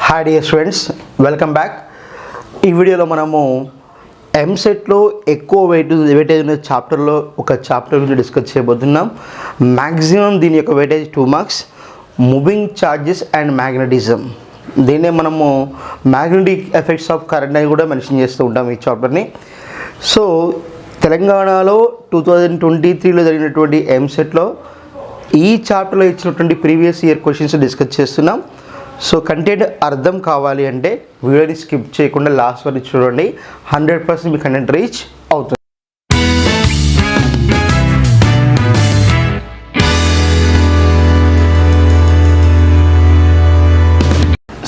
Hi dear students, welcome back. ఈ వీడియోలో మనము ఎంసెట్లో ఎక్కువ వెయిటేజ్ ఉన్న చాప్టర్లో ఒక చాప్టర్ గురించి డిస్కస్ చేయబోతున్నాం. మ్యాక్సిమం దీని యొక్క weightage 2 marks, moving charges and magnetism. దీన్నే మనము మ్యాగ్నెటిక్ ఎఫెక్ట్స్ ఆఫ్ కరెంట్ అని కూడా మెన్షన్ చేస్తూ ఉంటాం ఈ చాప్టర్ని. సో తెలంగాణలో 2023లో జరిగినటువంటి ఎంసెట్లో ఈ చాప్టర్లో ఇచ్చినటువంటి ప్రీవియస్ ఇయర్ క్వశ్చన్స్ డిస్కస్ చేస్తున్నాం. సో కంటెంట్ అర్థం కావాలి అంటే వీడియోని స్కిప్ చేయకుండా లాస్ట్ వరకు చూడండి. 100% మీ కంటెంట్ రీచ్ అవుతుంది.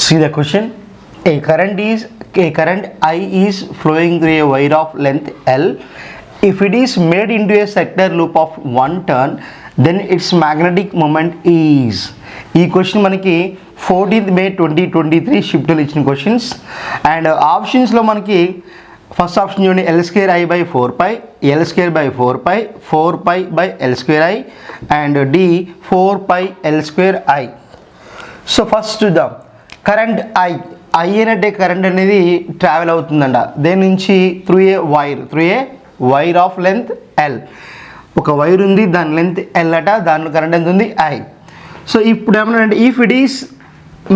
See the question. A current I is flowing through a wire of length L. If it is made into a circular loop of 1 turn, then its magnetic moment is. ఈ question మనకి 14th May 2023 షిఫ్ట్లో ఇచ్చిన questions. And ఆప్షన్స్లో మనకి first option చూడండి, L²I/4π, L²/4π, 4π/L²I and D 4πL²I. So first చూద్దాం. Current I అంటే current అనేది ట్రావెల్ అవుతుందంట దేని నుంచి, through a wire of length L. ఒక వైర్ ఉంది, దాని లెంత్ L అట, దానిలో కరెంట్ ఎంత ఉంది I. సో ఇప్పుడు ఏమన్నాడంటే, if it is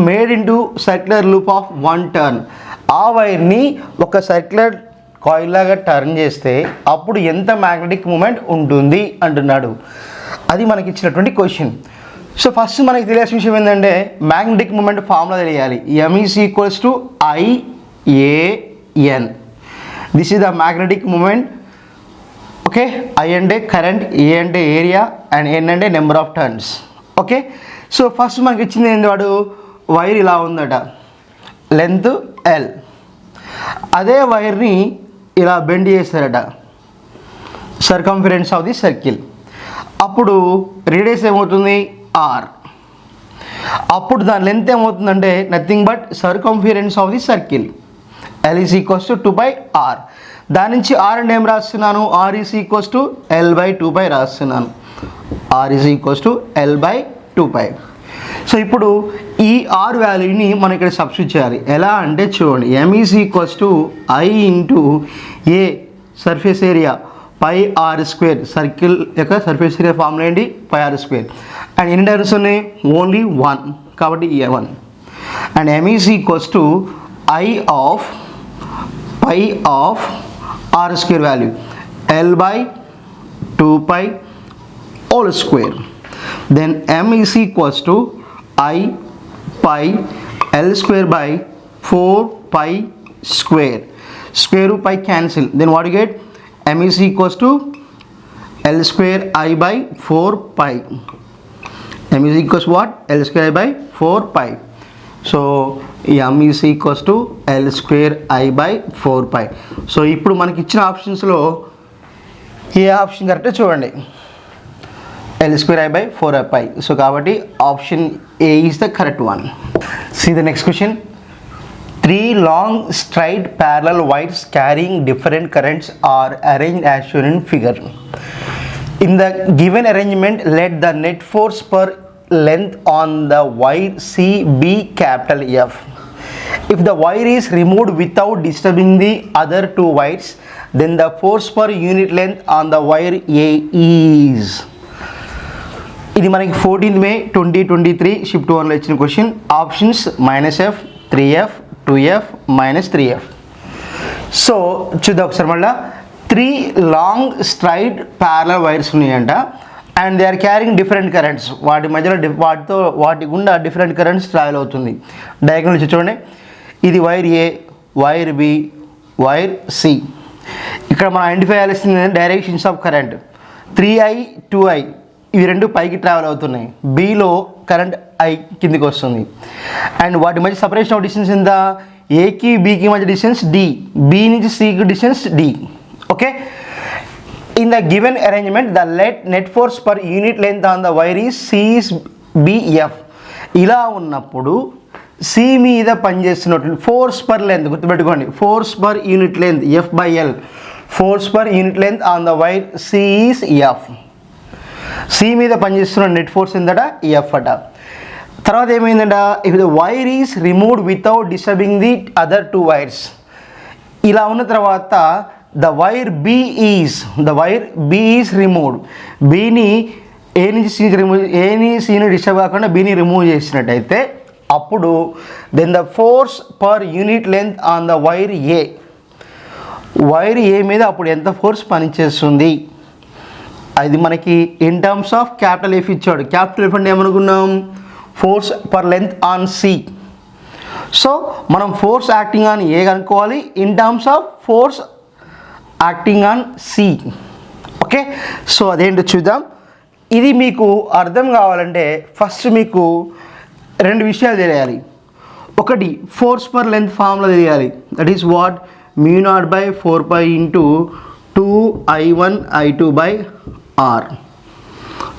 made into circular loop of 1 turn, ఆ వైర్ని ఒక సర్క్యులర్ కాయిల్ లాగా టర్న్ చేస్తే అప్పుడు ఎంత మ్యాగ్నెటిక్ మూమెంట్ ఉంటుంది అంటున్నాడు. అది మనకి ఇచ్చినటువంటి క్వశ్చన్. సో ఫస్ట్ మనకి తెలియాల్సిన విషయం ఏంటంటే, మ్యాగ్నెటిక్ మూమెంట్ ఫార్ములా తెలియాలి. M is equals to I/A/N. This is the magnetic moment. Okay, I అంటే కరెంట్, A అంటే ఏరియా అండ్ N అంటే number of turns. Okay, so first మనకి ఇచ్చింది ఏంటి, వాడు వైర్ ఇలా ఉందట, లెంత్ L. అదే వైర్ని ఇలా బెండ్ చేస్తారట, సర్కంఫరెన్స్ ఆఫ్ ది సర్కిల్. అప్పుడు రేడియస్ ఏమవుతుంది R. అప్పుడు దాని లెంత్ ఏమవుతుందంటే nothing but circumference of the circle. L is equals to 2πr. దాని నుంచి R అంటే ఏం రాస్తున్నాను, R is equals to L/2π రాస్తున్నాను. R is equals to L/2π. So ఇప్పుడు ఈ R వాల్యూని మనం ఇక్కడ సబ్స్టిట్యూట్ చేయాలి. ఎలా అంటే చూడండి, M is equals to I into A surface area πr². Circle యొక్క సర్ఫేస్ ఏరియా ఫార్ములా ఏంటి, πr². అండ్ ఎన్ని డైరెక్షన్స్ ఉన్నాయి, ఓన్లీ 1 కాబట్టి A1. And M is equals to I of r² value L/2π whole square. Then M is equals to I pi L²/4π square. Square root pi cancel. Then what you get? M is equals to L²I/4π. M is equals to what? L²I/4π. So M is equals to L²I/4π. So ఇప్పుడు మనకి ఇచ్చిన ఆప్షన్స్లో ఏ option కరెక్టే చూడండి, L²I/4π. So కాబట్టి option A is the correct one. See the next question. 3 long straight parallel wires carrying different currents are arranged as shown in figure. In the given arrangement, let the net force per length on the wire C be capital F. If the wire is removed without disturbing the other 2 wires, then the force per unit length on the wire A is. ఇది మనకి 14th May 2023 shift 1లో ఇచ్చిన question. Options -F, 3F, 2F, -3F. So చూద్దాం ఒకసారి మళ్ళీ. 3 long straight parallel wires ఉన్నాయంట and they are carrying different currents. వాటి మధ్యలో వాటి గుండా డిఫరెంట్ కరెంట్స్ ట్రావెల్ అవుతుంది. డయాగ్నల్ చూడండి, ఇది wire A, wire B, wire C. ఇక్కడ మనం ఐడెంటిఫై చేయాల్సింది directions of current. 3I, 2I ఇవి రెండు పైకి ట్రావెల్ అవుతున్నాయి. బిలో కరెంట్ I కిందికి వస్తుంది. అండ్ వాటి మధ్య సపరేషన్ ఆఫ్ డిస్టెన్స్ ఎంత, ఏకి బికి మధ్య డిస్టెన్స్ D, బి నుంచి సికి distance D. Okay, in the given arrangement the net force per unit length on the wire is CBF. ఇలా ఉన్నప్పుడు C మీద పనిచేస్తున్నటువంటి ఫోర్స్ పర్ లెంత్ గుర్తుపెట్టుకోండి, force per unit length F/L. Force per unit length on the wire C is F. C మీద పనిచేస్తున్న net force ఎంతట, F అట. తర్వాత ఏమైందంట, if the wire is removed without disturbing the other two wires. ఇలా ఉన్న తర్వాత the wire B is removed. బీని A నుంచి సీకి రిమూవ్, ఏని సీని డిస్టర్బ్ కాకుండా బీని రిమూవ్ చేసినట్టయితే అప్పుడు then the force per unit length on the wire A, wire A మీద అప్పుడు ఎంత ఫోర్స్ పనిచేస్తుంది. అది మనకి in terms of capital F ఇచ్చాడు. క్యాపిటల్ ఎఫ్ అంటే ఏమనుకున్నాం, force per length on C. So మనం ఫోర్స్ యాక్టింగ్ ఆన్ ఏ కనుక్కోవాలి in terms of force acting on C. Okay, so అదేంటో చూద్దాం. ఇది మీకు అర్థం కావాలంటే ఫస్ట్ మీకు రెండు విషయాలు తెలియాలి. ఒకటి ఫోర్స్ పర్ లెంత్ ఫార్ములా తెలియాలి. That is what, μ0/4π into 2I1I2/R.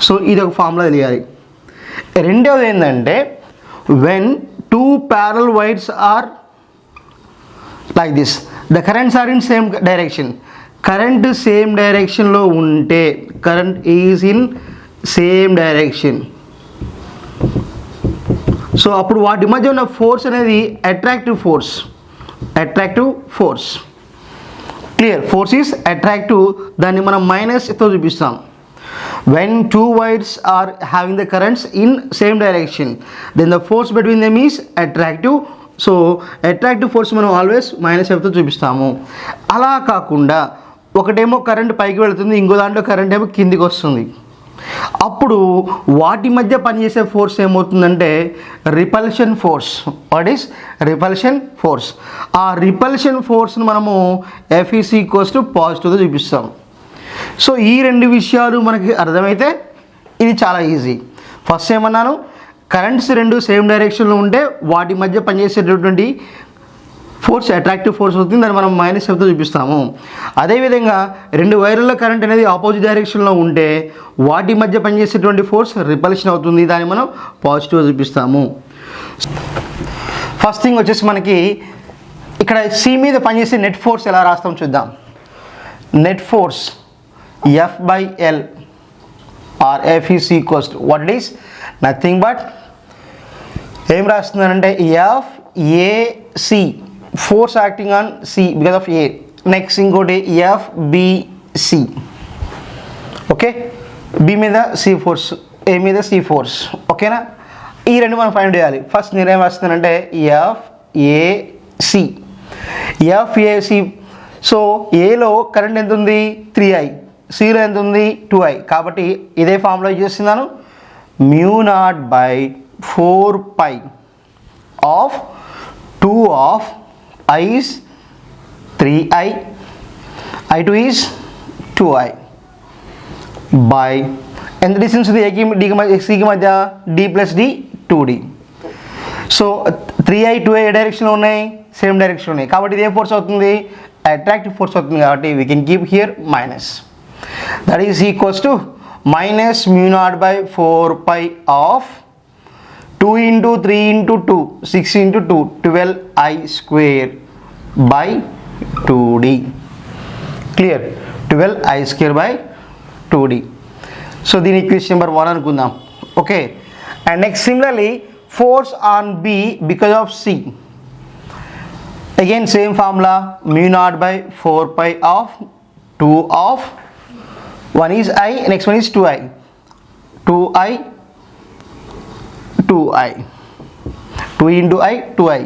So ఇది ఒక ఫార్ములా తెలియాలి. రెండవది ఏంటంటే when two parallel wires are like this, the currents are in same direction. Current same డైరెక్షన్లో ఉంటే, current is in same direction, so అప్పుడు వాటి మధ్య ఉన్న ఫోర్స్ అనేది attractive force. Clear, force is attractive. దాన్ని మనం మైనస్తో చూపిస్తాం. when two wires are having the currents in same direction, then the force between them is attractive. So attractive force మనం always -Fతో చూపిస్తాము. అలా కాకుండా ఒకటేమో కరెంట్ పైకి వెళుతుంది, ఇంకో దాంట్లో కరెంట్ ఏమో కిందికి వస్తుంది. అప్పుడు వాటి మధ్య పనిచేసే ఫోర్స్ ఏమవుతుందంటే repulsion force. What is repulsion force? ఆ రిపల్షన్ ఫోర్స్ను మనము F ఈజ్ ఈక్వల్స్ టు పాజిటివ్గా చూపిస్తాం. సో ఈ రెండు విషయాలు మనకి అర్థమైతే ఇది చాలా ఈజీ. ఫస్ట్ ఏమన్నాను, కరెంట్స్ రెండు సేమ్ డైరెక్షన్లో ఉంటే వాటి మధ్య పనిచేసేటటువంటి ఫోర్స్ అట్రాక్టివ్ ఫోర్స్ అవుతుంది, దాన్ని మనం -Fతో చూపిస్తాము. అదేవిధంగా రెండు వైర్లలో కరెంట్ అనేది ఆపోజిట్ డైరెక్షన్లో ఉంటే వాటి మధ్య పనిచేసేటువంటి ఫోర్స్ రిపల్షన్ అవుతుంది, దాన్ని మనం పాజిటివ్గా చూపిస్తాము. ఫస్ట్ థింగ్ వచ్చేసి మనకి ఇక్కడ సి మీద పనిచేసే నెట్ ఫోర్స్ ఎలా రాస్తాం చూద్దాం. Net force F/L or F is equals to what it is, nothing but ఏం రాస్తున్నానంటే FAC, force acting on C because of A. Next ఇంకోటి FBC. ఓకే, B మీద C ఫోర్స్, A మీద C force. ఓకేనా, ఈ రెండు మనం ఫైండ్ చేయాలి. First నేనేం రాస్తున్నానంటే FAC. సో ఏలో కరెంట్ ఎంత ఉంది 3I, సిలో ఎంత ఉంది 2I. కాబట్టి ఇదే ఫార్ములా యూజ్ చేస్తున్నాను. μ0/4π ఆఫ్ 2 ఆఫ్ I is 3I, I2 is 2I by ఎంత డిస్టెన్స్ ఉంది ఏకి డికి మధ్య సికి మధ్య D + D 2D. So 3I 2I ఏ డైరెక్షన్లో ఉన్నాయి, సేమ్ డైరెక్షన్ ఉన్నాయి. కాబట్టి ఇది ఏ ఫోర్స్ అవుతుంది, అట్రాక్టివ్ ఫోర్స్ అవుతుంది. కాబట్టి we can keep here minus. That is equals to -μ0/4π of 2 × 3 × 2 6 × 2 12I²/2D. Clear, 12I²/2D. So దీని ఈక్వేషన్ నెంబర్ 1 అనుకుందాం. Okay, and next similarly force on B because of C. Again same formula, μ0/4π of 2 of 1 is I, next one is 2I, 2I 2 into I 2I.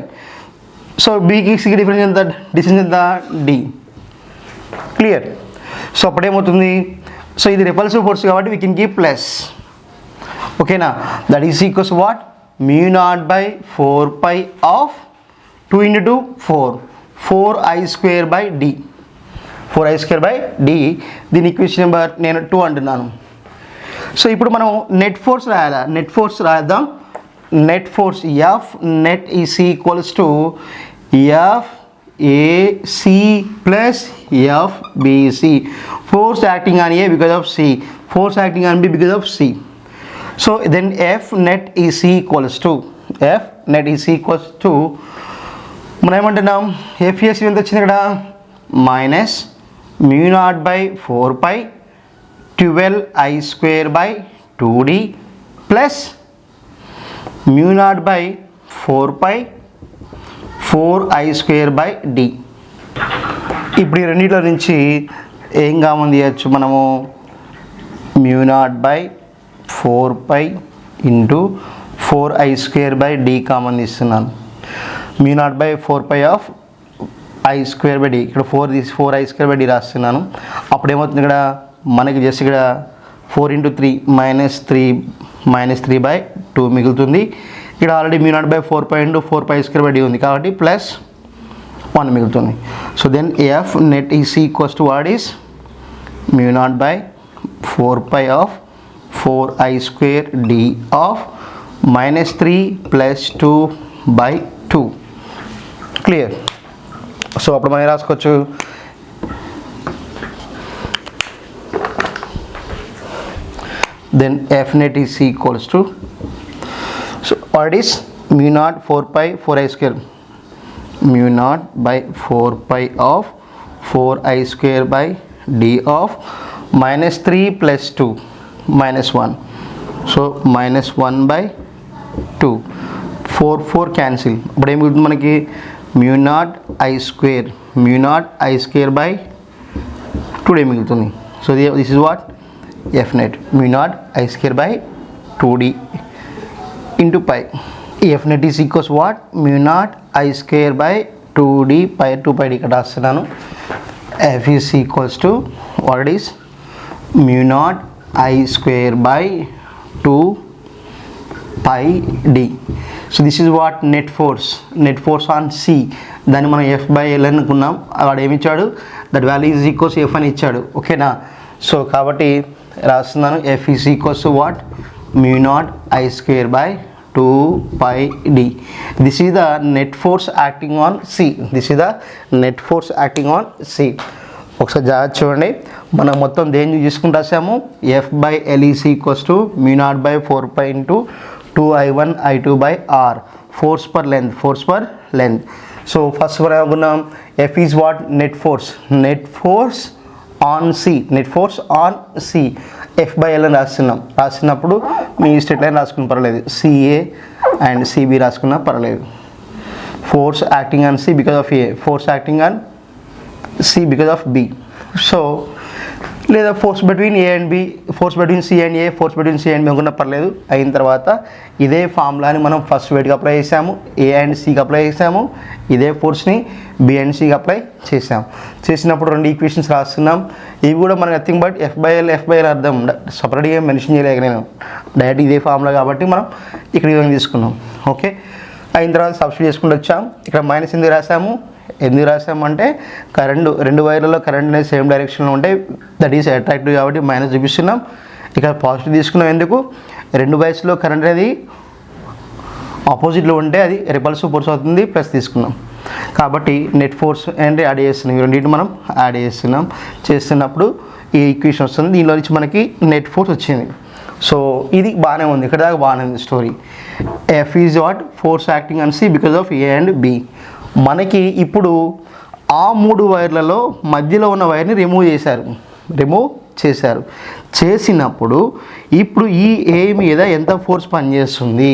So బీకి సికి difference ఎంత, distance ఎంత D. Clear, so అప్పుడేమవుతుంది, so ఇది repulsive force కాబట్టి we can keep plus. ఓకేనా, that is equals what, μ0/4π of 2 × 2 4, 4I²/D, 4I²/D. దీని equation number నేను 2 అంటున్నాను. సో ఇప్పుడు మనం నెట్ ఫోర్స్ రాయాలా, నెట్ ఫోర్స్ రాద్దాం. Net force F net is equals to FAC plus FBC. Force acting on A because of C, force acting on B because of C. So then F net is equals to మనం ఏమంటున్నాం, FAC ఎంత వచ్చింది ఇక్కడ, -μ0/4π 12I²/2D plus mu naught by 4 pi 4i²/d. ఇప్పుడు ఈ రెండింటిలో నుంచి ఏం కామన్ తీయచ్చు మనము? Mu naught by 4 pi into 4i²/d common తీస్తున్నాను. Mu naught by 4 pi of i²/d, ఇక్కడ 4i²/d రాస్తున్నాను. అప్పుడు ఏమవుతుంది, ఇక్కడ మనకి జస్ట్ ఇక్కడ 4 × 3 -3/2 మిగులుతుంది. ఇక్కడ already mu naught by 4 pi into 4pi² d ఉంది కాబట్టి +1 మిగులుతుంది. So then F net is equals to what is mu naught by 4 pi of 4i²d of -3 + 2/2. Clear? So అప్పుడు మనం రాసుకోవచ్చు, then f net is equals to, so what is mu naught 4 pi 4i², mu naught by 4 pi of 4i²/d of -3 + 2 -1, so -1/2. 4 cancel. ఇప్పుడు ఏం మిగులుతుంది మనకి? mu naught i², mu naught i²/2d మిగులుతుంది. So this is what f net, mu naught i²/2d into pi. f net is equals what? mu naught i²/2d pi 2πd ఇక్కడ రాస్తున్నాను. f is equals to what it is mu naught i²/2πd. So this is what net force on C. దాన్ని మనం f/l అనుకున్నాం. వాడు ఏమి ఇచ్చాడు? That value is equals F అని ఇచ్చాడు. ఓకేనా? సో కాబట్టి రాస్తున్నాను, f is equals to what? mu naught i²/2πd. This is the net force acting on C. ఒకసారి జాగ్రత్త చూడండి. మనం మొత్తం దేన్ని చూసుకుంటూ రాసాము? f/l is equals to mu naught by 4 pi into 2i1 i2/r. Force per length. So first మనం అనుకున్నాం f is what? Net force on C. f/l అని రాసినప్పుడు మీ స్ట్రెయిట్ లైన్ రాసుకున్న పర్లేదు, CA అండ్ CB రాసుకున్నా పర్లేదు. Force acting on C because of A, force acting on C because of B. So లేదా force between A and B, force between C and A, force between C and B అనుకున్నా పర్లేదు. అయిన తర్వాత ఇదే ఫార్ములాని మనం ఫస్ట్ వెయిట్కి apply చేసాము, A అండ్ Cకి అప్లై చేసాము. ఇదే ఫోర్స్ని B అండ్ Cకి అప్లై చేసినప్పుడు రెండు ఈక్వేషన్స్ రాస్తున్నాం. ఇవి కూడా మనకు నథింగ్ బట్ f/l అర్థం సపరేట్గా మెన్షన్ చేయలేక నేను డైరెక్ట్ ఇదే ఫార్ములా కాబట్టి మనం ఇక్కడ విధంగా తీసుకున్నాం. ఓకే, అయిన తర్వాత సబ్స్టిట్యూట్ చేసుకుంటూ వచ్చాం. ఇక్కడ మైనస్ ఎందుకు రాసామంటే రెండు వైర్లలో కరెంట్ అనేది సేమ్ డైరెక్షన్లో ఉంటే దట్ ఈస్ అట్రాక్టివ్ కాబట్టి మైనస్ చూపిస్తున్నాం. ఇక్కడ పాజిటివ్ తీసుకున్నాం. ఎందుకు? రెండు వైర్స్లో కరెంట్ అనేది ఆపోజిట్లో ఉంటే అది రిపల్సివ్ ఫోర్స్ అవుతుంది, ప్లస్ తీసుకున్నాం. కాబట్టి నెట్ ఫోర్స్ అంటే యాడ్ చేస్తున్నాం. ఈ రెండింటిని మనం యాడ్ చేస్తున్నప్పుడు ఈ ఈక్వేషన్ వస్తుంది. దీనిలో నుంచి మనకి నెట్ ఫోర్స్ వచ్చింది. సో ఇది బాగానే ఉంది, ఇక్కడ దాకా బాగానే ఉంది story. F is what? Force acting on C because of A and B. మనకి ఇప్పుడు ఆ మూడు వైర్లలో మధ్యలో ఉన్న వైర్ని రిమూవ్ చేశారు. చేసినప్పుడు ఇప్పుడు ఈ A మీద ఎంత ఫోర్స్ పనిచేస్తుంది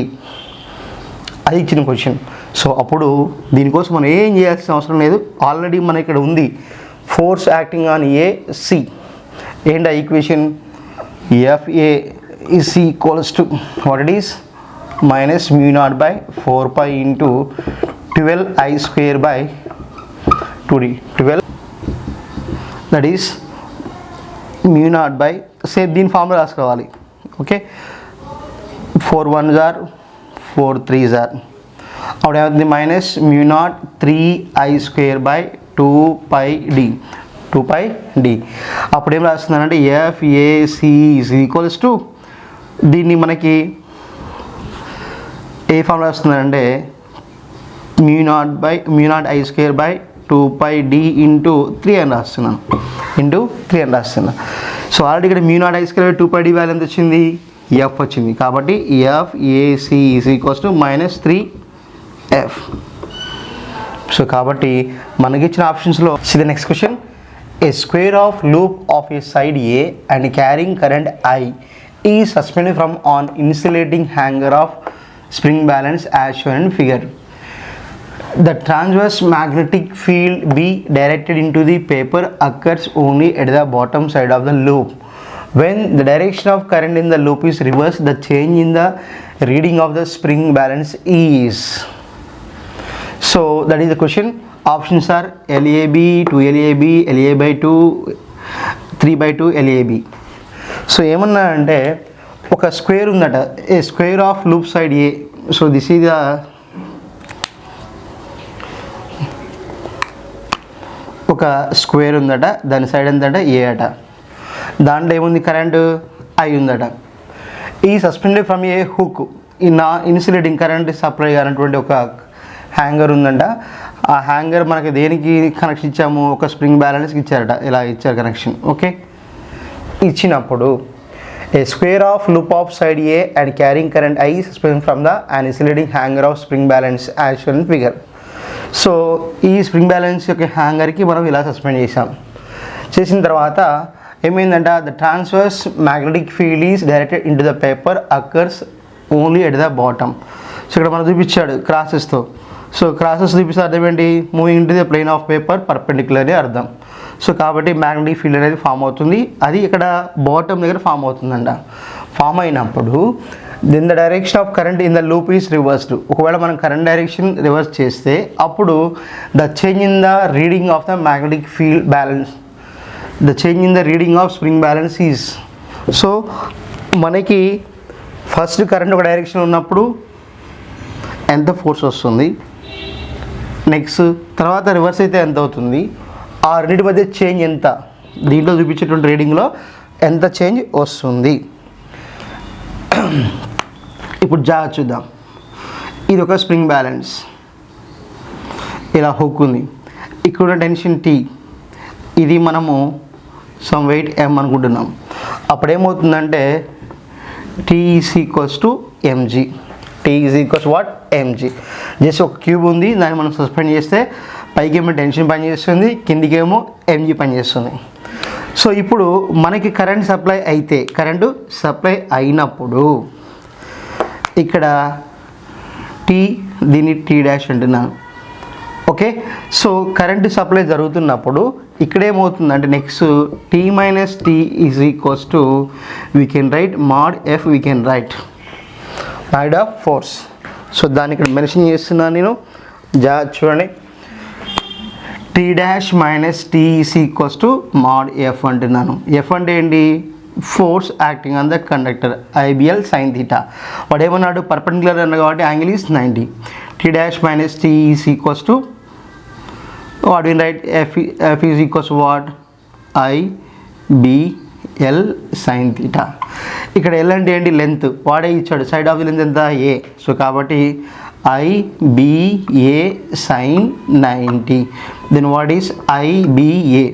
అది ఇచ్చిన క్వశ్చన్. సో అప్పుడు దీనికోసం మనం ఏం చేయాల్సిన అవసరం లేదు, ఆల్రెడీ మన ఇక్కడ ఉంది force acting on A C. ఏంటి ఆ equation? FA is equals to what it is minus mu naught by 4 pi into 12i²/2d. 12 that is mu naught by same దీని ఫార్ములా రాసుకోవాలి. Okay, 4 1s are 4 3s are అప్పుడు ఏమవుతుంది? Minus mu naught 3i²/2πd. అప్పుడు ఏం రాస్తున్నానంటే FAC is equals to దీన్ని మనకి ఏ formula వస్తుందంటే mu naught i²/2πd into 3 అని రాస్తున్నాను. సో ఆల్రెడీ ఇక్కడ mu naught i²/2πd వాల్యూ ఎంత వచ్చింది? F వచ్చింది. కాబట్టి FAC is equals to -3F. So కాబట్టి మనకి ఇచ్చిన ఆప్షన్స్లో the next question, a square of loop of a side A and carrying current I is suspended from an insulating hanger of spring balance as shown in figure. The transverse magnetic field be directed into the paper occurs only at the bottom side of the loop. When the direction of current in the loop is reversed, the change in the reading of the spring balance is. So that is the question. Options are LAB, 2LAB, LA by 2, 3 by 2, LAB. So ఏమన్నా అంటే ఒక square ఉందట, A square of loop side A. So this is the ఒక square ఉందట, దాని side ఎంతట ఏ అట. దాంట్లో ఏముంది, కరెంటు ఐ ఉందట. ఈ suspended from a hook insulating current supply అయినటువంటి ఒక హ్యాంగర్ ఉందంట. ఆ హ్యాంగర్ మనకి దేనికి కనెక్షన్ ఇచ్చాము, ఒక స్ప్రింగ్ బ్యాలెన్స్కి ఇచ్చారట. ఇలా ఇచ్చారు కనెక్షన్. ఓకే, ఇచ్చినప్పుడు A square of loop of side A and carrying current I suspend from the and insulating hanger of spring balance as shown in figure. So ఈ స్ప్రింగ్ బ్యాలెన్స్ యొక్క హ్యాంగర్కి మనం ఇలా సస్పెండ్ చేసాం. చేసిన తర్వాత ఏమైందంట, the transverse magnetic field is directed into the paper occurs only at the bottom. So ఇక్కడ మనం చూపించాడు క్రాసెస్తో. సో క్రాసెస్ చూపిస్తే అర్థం ఏంటి, moving into the plane of paper perpendicular అర్థం. సో కాబట్టి మ్యాగ్నెటిక్ ఫీల్డ్ అనేది ఫామ్ అవుతుంది. అది ఇక్కడ బాటమ్ దగ్గర ఫామ్ అవుతుందంట. ఫామ్ అయినప్పుడు then the direction of current in the loop is reversed. ఒకవేళ మనం కరెంట్ డైరెక్షన్ రివర్స్ చేస్తే అప్పుడు the change in the reading of the magnetic field balance, the change in the reading of spring balance is. So మనకి first current ఒక డైరెక్షన్ ఉన్నప్పుడు ఎంత force వస్తుంది, నెక్స్ట్ తర్వాత రివర్స్ అయితే ఎంత అవుతుంది, ఆ రెండింటి మధ్య చేంజ్ ఎంత, దీంట్లో చూపించేటువంటి రీడింగ్లో ఎంత చేంజ్ వస్తుంది. ఇప్పుడు జాగ్రత్త చూద్దాం. ఇది ఒక స్ప్రింగ్ బ్యాలెన్స్, ఇలా హుక్ ఉంది, ఇక్కడ టెన్షన్ టీ, ఇది మనము సమ్ వెయిట్ ఎం అనుకుంటున్నాం. అప్పుడేమవుతుందంటే T is equals to M G. T is equals what, M G. Just ఒక క్యూబ్ ఉంది, దాన్ని మనం సస్పెండ్ చేస్తే పైకి ఏమో టెన్షన్ పనిచేస్తుంది, కిందికేమో ఎంజీ పనిచేస్తుంది. సో ఇప్పుడు మనకి కరెంట్ సప్లై అయితే, కరెంటు సప్లై అయినప్పుడు ఇక్కడ టీ, దీన్ని టీ డాష్ అంటున్నాను. ఓకే, సో కరెంటు సప్లై జరుగుతున్నప్పుడు ఇక్కడ ఏమవుతుందంటే next T minus T is equals to we can write mod F, we can write mod of force. So దాన్ని ఇక్కడ మెన్షన్ చేస్తున్నాను నేను, చూడండి. T dash minus T is equals to mod F అంటున్నాను. F అంటే ఏంటి, force acting on the conductor, IBL sine theta. వాడు ఏమన్నాడు, పర్పెండిక్యులర్ అన్న కాబట్టి angle is 90. T dash minus T is equals to what when right, F is equals what, IBL sine theta. ఇక్కడ L అంటే ఏంటి, లెంత్, వాడే ఇచ్చాడు. సైడ్ ఆఫ్ ది లెంత్ ఎంత, ఏ. సో కాబట్టి IBA sine 90. Then what is IBA.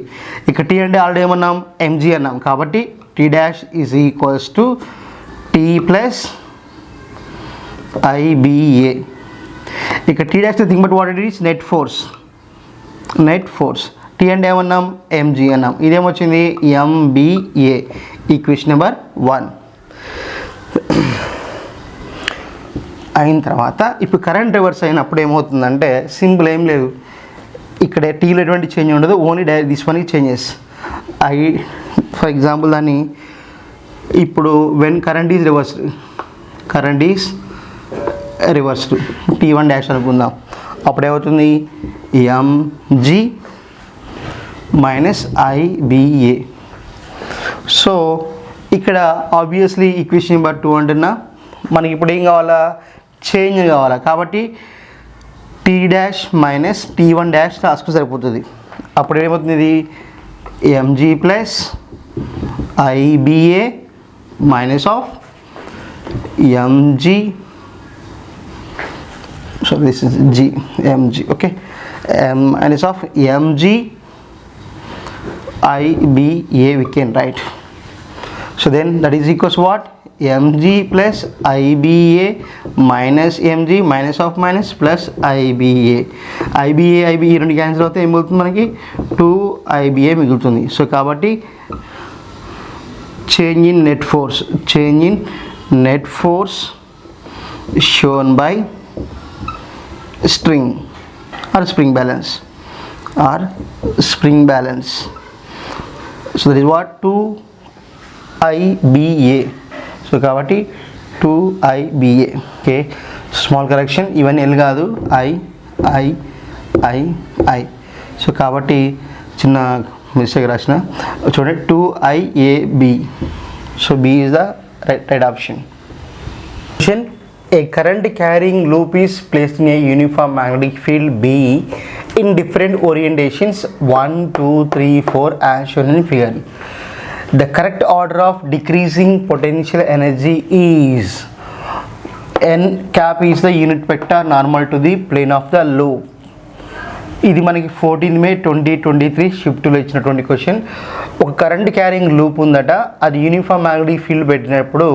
ఇక్కడ T అంటే already ఏమన్నాం, ఎంజీ అన్నాం. కాబట్టి T dash is equals to T plus IBA. ఇక్కడ T dash think but what it is, net force. Net force. T అంటే ఏమన్నాం, M G అన్నాం. ఇదేమొచ్చింది, ఎంబిఏ. ఈక్వేషన్ నెంబర్ 1 అయిన తర్వాత ఇప్పుడు కరెంట్ రివర్స్ అయినప్పుడు ఏమవుతుందంటే సింపుల్, ఏం లేదు, ఇక్కడ టీలో ఎటువంటి చేంజ్ ఉండదు, only this one changes. For example దాన్ని ఇప్పుడు when current is reversed, current is reversed T1 dash అనుకుందాం. అప్పుడు ఏమవుతుంది, ఎంజీ మైనస్ ఐబిఏ. సో ఇక్కడ ఆబ్వియస్లీ ఈక్వేషన్ నెంబర్ 2 అంటున్నా. మనకి ఇప్పుడు ఏం కావాలా, చేంజ్ కావాలా. కాబట్టి T dash minus T1 dash రాసుకు సరిపోతుంది. అప్పుడు ఏమవుతుంది, ఇది MG plus IBA minus of MG, so this is G, MG. Okay, minus of MG IBA we can write. So then that is equals what, mg plus IBA minus mg minus of minus plus IBA. IBA రెండు cancel అవుతే ఏం మిగులుతుంది మనకి, 2 IBA మిగులుతుంది. So కాబట్టి change in net force, change in net force shown by string or spring balance or spring balance. So that is what 2IBA. So కాబట్టి 2IBA. Okay, small correction, even L కాదు I. So కాబట్టి చిన్న mistake రాసిన, చూడండి 2IAB. So B is the right option. A current carrying loop is placed in a uniform magnetic field B in different orientations 1, 2, 3, 4 as shown in figure. The correct order of decreasing potential energy is n cap is the unit vector normal to the plane of the loop. ఇది మనకి 14 May 2023 షిఫ్ట్లో ఇచ్చినటువంటి question. ఒక current carrying loop ఉందట, అది uniform magnetic field పెట్టినప్పుడు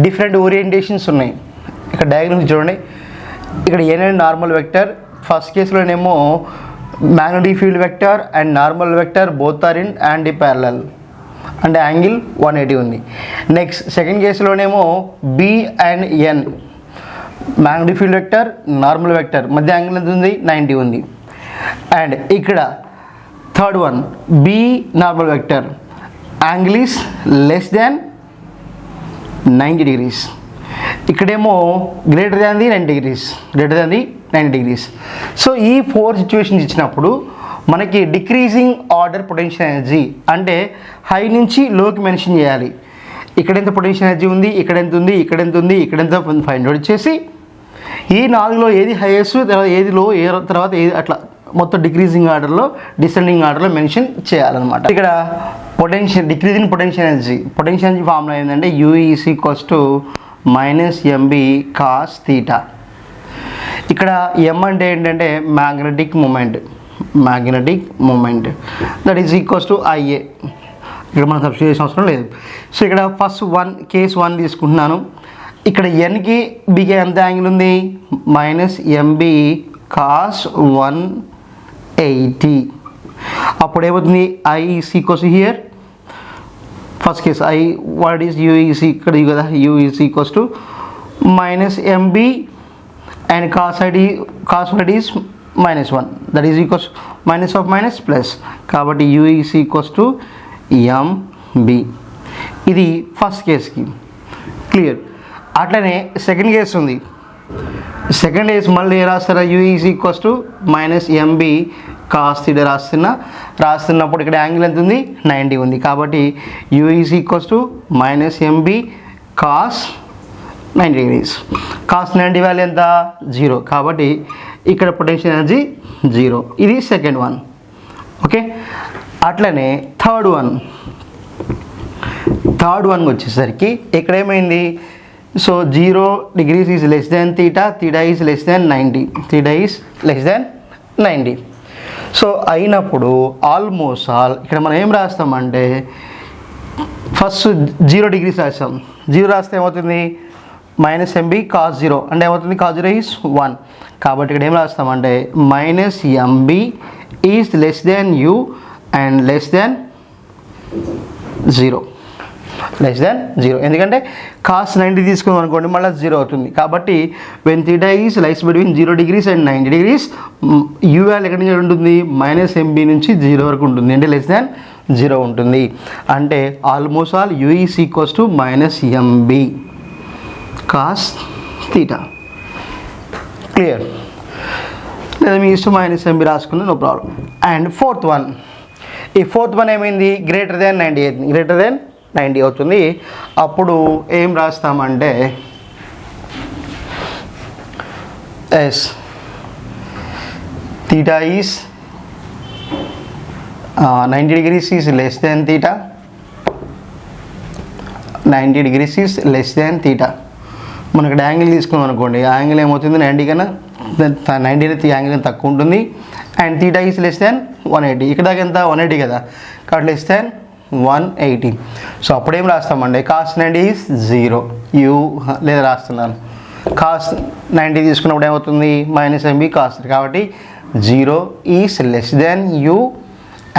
different orientations ఉన్నాయి. ఇక్కడ డయాగ్రామ్స్ చూడండి, ఇక్కడ ఏదైనా నార్మల్ వెక్టర్, ఫస్ట్ కేసులోనేమో magnetic field vector and normal vector both are in anti parallel అంటే యాంగిల్ 180 ఉంది. నెక్స్ట్ సెకండ్ కేసులోనేమో B and N magnetic field vector normal vector మధ్య యాంగిల్ ఎంత ఉంది, 90 ఉంది. అండ్ ఇక్కడ third one B normal vector angle is less than 90 degrees. ఇక్కడేమో greater than the 90 degrees. So ఈ 4 సిచ్యువేషన్స్ ఇచ్చినప్పుడు మనకి డిక్రీజింగ్ ఆర్డర్ పొటెన్షియల్ ఎనర్జీ అంటే హై నుంచి లోకి మెన్షన్ చేయాలి. ఇక్కడ ఎంత పొటెన్షియల్ ఎనర్జీ ఉంది, ఇక్కడ ఎంత ఉంది, ఇక్కడ ఎంత ఉంది, ఇక్కడ ఎంత ఫైండ్ అవుట్ చేసి ఈ 4లో ఏది హైయెస్ట్, తర్వాత ఏది లో, తర్వాత ఏది, అట్లా మొత్తం డిక్రీజింగ్ ఆర్డర్లో డిసెండింగ్ ఆర్డర్లో మెన్షన్ చేయాలన్నమాట. ఇక్కడ డిక్రీజింగ్ పొటెన్షియల్ ఎనర్జీ ఫార్ములా ఏంటంటే U is equals to -mb cos theta. ఇక్కడ m అంటే ఏంటంటే magnetic moment that is equals to IA. ఇక్కడ మనం సబ్స్టిట్యూట్ చేసిన అవసరం లేదు. సో ఇక్కడ ఫస్ట్ కేస్ 1 తీసుకుంటున్నాను. ఇక్కడ ఎన్కి బికి ఎంత యాంగిల్ ఉంది, -mb cos 180. అప్పుడు ఏమవుతుంది, I is equals to here first case I what is U is ఇక్కడ కదా, U is equals to -mb and cos 1 is -1 that is equals minus of minus plus. కాబట్టి U is equals to mb. ఇది first కేస్కి clear. అట్లనే second case ఉంది. Second case మళ్ళీ ఏ రాస్తారా, U is equals to -mb cos theta రాస్తున్నప్పుడు ఇక్కడ angle ఎంత ఉంది, 90 ఉంది. కాబట్టి U is equals to -mb cos 90 degrees. cos 90 value ఎంత, 0. కాబట్టి ఇక్కడ పొటెన్షియల్ ఎనర్జీ 0. ఇది సెకండ్ వన్. ఓకే, అట్లనే థర్డ్ వన్ వచ్చేసరికి ఇక్కడ ఏమైంది, so 0 degrees is less than theta is less than 90. So అయినప్పుడు ఆల్మోస్ట్ ఇక్కడ మనం ఏం రాస్తామంటే ఫస్ట్ 0 degrees రాస్తాం. 0 రాస్తే ఏమవుతుంది, -mb cos 0 అంటే ఏమవుతుంది, cos 0 ఈజ్ 1. కాబట్టి ఇక్కడ ఏం రాస్తామంటే -mb is less than u and less than 0. ఎందుకంటే cos 90 తీసుకున్నాం అనుకోండి మళ్ళీ 0 అవుతుంది. కాబట్టి when theta is lies between 0 degrees and 90 degrees u value ఎక్కడి నుంచి ఉంటుంది, -mb నుంచి 0 వరకు ఉంటుంది, అంటే లెస్ దాన్ 0 ఉంటుంది. అంటే almost u is equals to -mb cos theta. Clear, లేదా మీ ఇష్టం -mb రాసుకున్నా no problem. And fourth one ఏమైంది, గ్రేటర్ దాన్ 90 అవుతుంది. అప్పుడు ఏం రాస్తామంటే as theta is 90 degrees is less than theta. 90 degrees is less than theta. మనకి యాంగిల్ తీసుకున్నాం అనుకోండి, ఆ యాంగిల్ ఏమవుతుంది, 90 కన్నా 90 యాంగిల్ తక్కువ ఉంటుంది. And theta is less than 180. ఇక్కడ దాకా ఎంత, 180 కదా, కాబట్టి లెస్ దాన్ 180. సో అప్పుడేం రాస్తామండి, cos 90 is 0 u లేదా రాస్తున్నాను, cos 90 తీసుకున్నప్పుడు ఏమవుతుంది, -mb cos. కాబట్టి 0 is less than u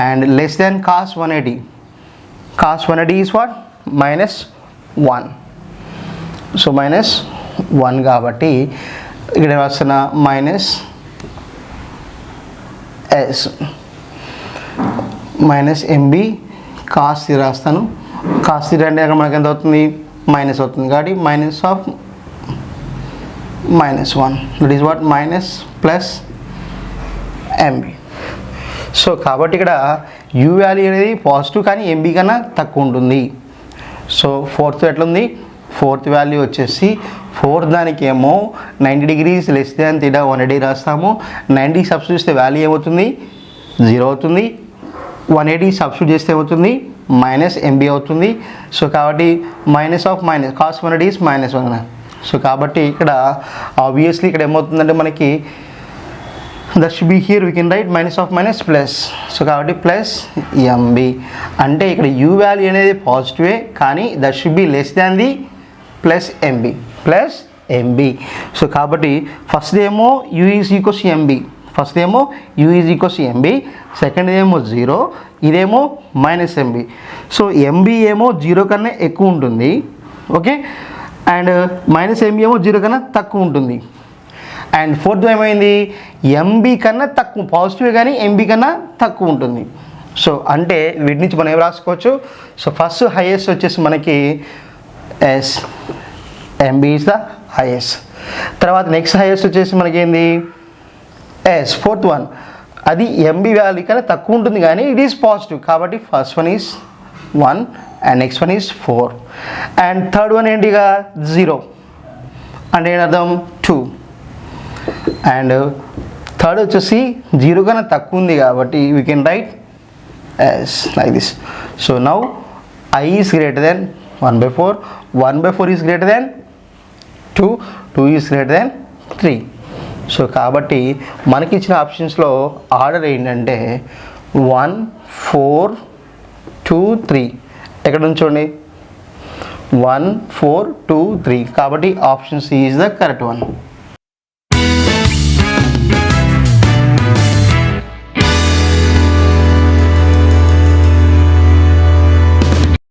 and less than cos 180. cos 180 is what, -1. So -1. 1 కాబట్టి ఇక్కడ రాస్తున్న minus yes minus MB cos theta రాస్తాను. కాస్ థీటా అంటే అక్కడ మనకి ఎంత అవుతుంది, మైనస్ అవుతుంది కాబట్టి minus of -1 that is what minus plus MB. So కాబట్టి ఇక్కడ యూ వాల్యూ అనేది పాజిటివ్ కానీ ఎంబీ కన్నా తక్కువ ఉంటుంది. సో ఫోర్త్ ఎట్లుంది, ఫోర్త్ వాల్యూ వచ్చేసి ఫోర్త్ దానికి ఏమో 90 degrees లెస్ దాన్ థీటా 180 రాస్తాము. 90 సబ్స్టిట్యూట్ చేస్తే వాల్యూ ఏమవుతుంది, 0 అవుతుంది. 180 సబ్స్టిట్యూట్ చేస్తే ఏమవుతుంది, మైనస్ ఎంబీ అవుతుంది. సో కాబట్టి minus of minus cos 180 is -1. So కాబట్టి ఇక్కడ ఆబ్వియస్లీ ఇక్కడ ఏమవుతుందంటే మనకి that should be here we can write minus of minus plus. So కాబట్టి ప్లస్ ఎంబీ అంటే ఇక్కడ యూ వాల్యూ అనేది పాజిటివే కానీ that should be less than the plus MB. So కాబట్టి ఫస్ట్ ఏమో U is equals MB, first ఏమో U is equals MB, second ఏమో 0, ఇదేమో మైనస్ ఎంబీ. సో ఎంబీ ఏమో 0 కన్నా ఎక్కువ ఉంటుంది, ఓకే, అండ్ మైనస్ ఎంబీ ఏమో 0 కన్నా తక్కువ ఉంటుంది. అండ్ ఫోర్త్ ఏమైంది, ఎంబీ కన్నా తక్కువ పాజిటివ్ కానీ ఎంబీ కన్నా తక్కువ ఉంటుంది. సో అంటే వీటి నుంచి మనం ఏం రాసుకోవచ్చు, సో ఫస్ట్ హైయెస్ట్ వచ్చేసి మనకి as MB is the highest. తర్వాత నెక్స్ట్ హైయెస్ట్ వచ్చేసి మనకి ఏంది ఎస్ ఫోర్త్ వన్, అది ఎంబీ వాల్యూ కన్నా తక్కువ ఉంటుంది కానీ ఇట్ ఈస్ పాజిటివ్ కాబట్టి first one is 1 and next one is 4 and third one ఏంటిగా 0 అంటే ఏంటి అర్థం 2 అండ్ థర్డ్ వచ్చేసి 0 కన్నా తక్కువ ఉంది కాబట్టి we can right as like this. So now I is greater than 1/4, 1/4 is greater than 2, 2 is greater than 3. So కాబట్టి మనకి ఇచ్చిన ఆప్షన్స్లో ఆర్డర్ ఏంటంటే 1 4 2 3 ఎక్కడ ఉంచండి 1 4 2 3 కాబట్టి option C is the correct one.